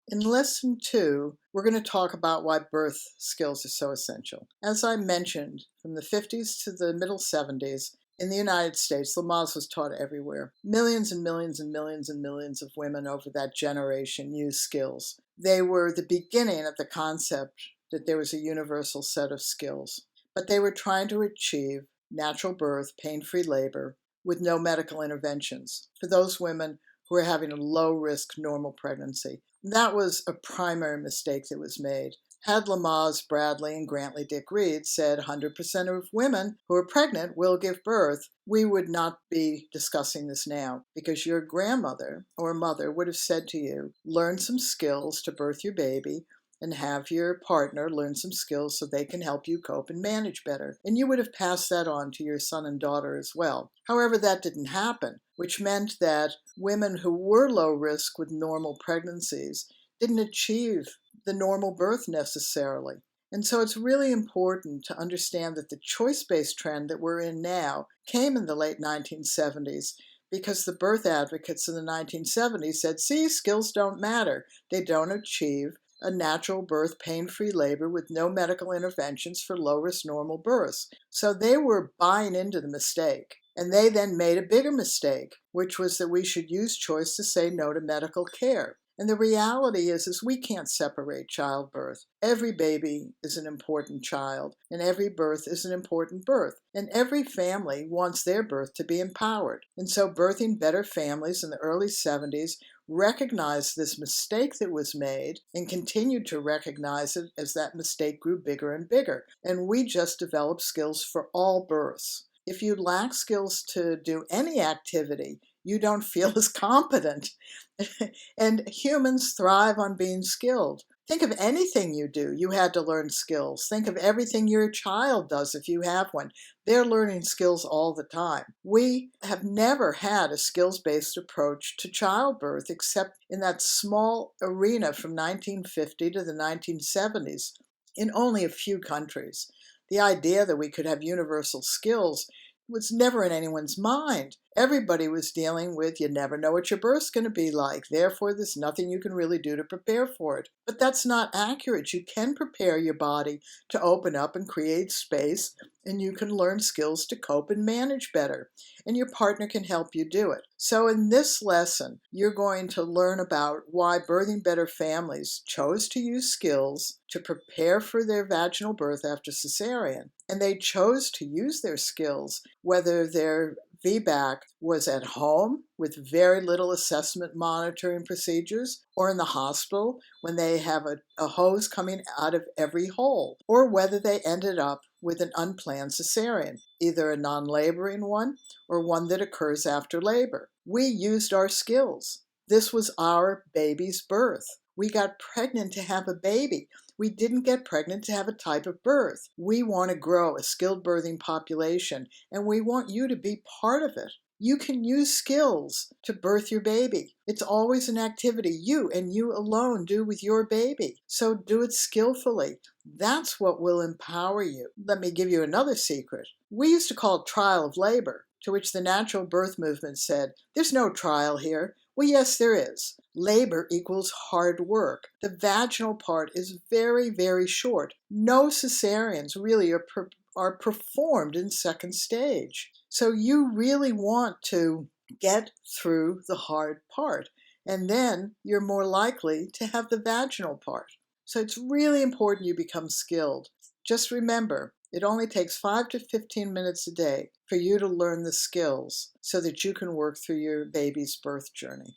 In Lesson 2, we're going to talk about why birth skills are so essential. As I mentioned, from the 50s to the middle 70s, in the United States, Lamaze was taught everywhere. Millions and millions and millions and millions of women over that generation used skills. They were the beginning of the concept that there was a universal set of skills. But they were trying to achieve natural birth, pain-free labor, with no medical interventions for those women who were having a low-risk normal pregnancy. That was a primary mistake that was made. Had Lamaze, Bradley, and Grantley Dick Reed said 100% of women who are pregnant will give birth, we would not be discussing this now, because your grandmother or mother would have said to you, learn some skills to birth your baby, and have your partner learn some skills so they can help you cope and manage better. And you would have passed that on to your son and daughter as well. However, that didn't happen, which meant that women who were low risk with normal pregnancies didn't achieve the normal birth necessarily. And so it's really important to understand that the choice-based trend that we're in now came in the late 1970s because the birth advocates in the 1970s said, see, skills don't matter. They don't achieve a natural birth, pain-free labor with no medical interventions for low-risk normal births. So they were buying into the mistake. And they then made a bigger mistake, which was that we should use choice to say no to medical care. And the reality is we can't separate childbirth. Every baby is an important child, and every birth is an important birth. And every family wants their birth to be empowered. And so Birthing Better Families in the early 70s recognized this mistake that was made and continued to recognize it as that mistake grew bigger and bigger. And we just developed skills for all births. If you lack skills to do any activity, you don't feel as competent. And humans thrive on being skilled. Think of anything you do, you had to learn skills. Think of everything your child does if you have one. They're learning skills all the time. We have never had a skills-based approach to childbirth except in that small arena from 1950 to the 1970s in only a few countries. The idea that we could have universal skills was never in anyone's mind. Everybody was dealing with, you never know what your birth's going to be like, therefore there's nothing you can really do to prepare for it. But that's not accurate. You can prepare your body to open up and create space, and you can learn skills to cope and manage better, and your partner can help you do it. So in this lesson, you're going to learn about why Birthing Better Families chose to use skills to prepare for their vaginal birth after cesarean, and they chose to use their skills whether their VBAC was at home with very little assessment monitoring procedures, or in the hospital when they have a hose coming out of every hole, or whether they ended up with an unplanned cesarean, either a non-laboring one or one that occurs after labor. We used our skills. This was our baby's birth. We got pregnant to have a baby. We didn't get pregnant to have a type of birth. We want to grow a skilled birthing population, and we want you to be part of it. You can use skills to birth your baby. It's always an activity you and you alone do with your baby. So do it skillfully. That's what will empower you. Let me give you another secret. We used to call it trial of labor, to which the natural birth movement said, there's no trial here. Well, yes, there is. Labor equals hard work. The vaginal part is very, very short. No cesareans really are performed in second stage. So you really want to get through the hard part, and then you're more likely to have the vaginal part. So it's really important you become skilled. Just remember, it only takes 5 to 15 minutes a day for you to learn the skills so that you can work through your baby's birth journey.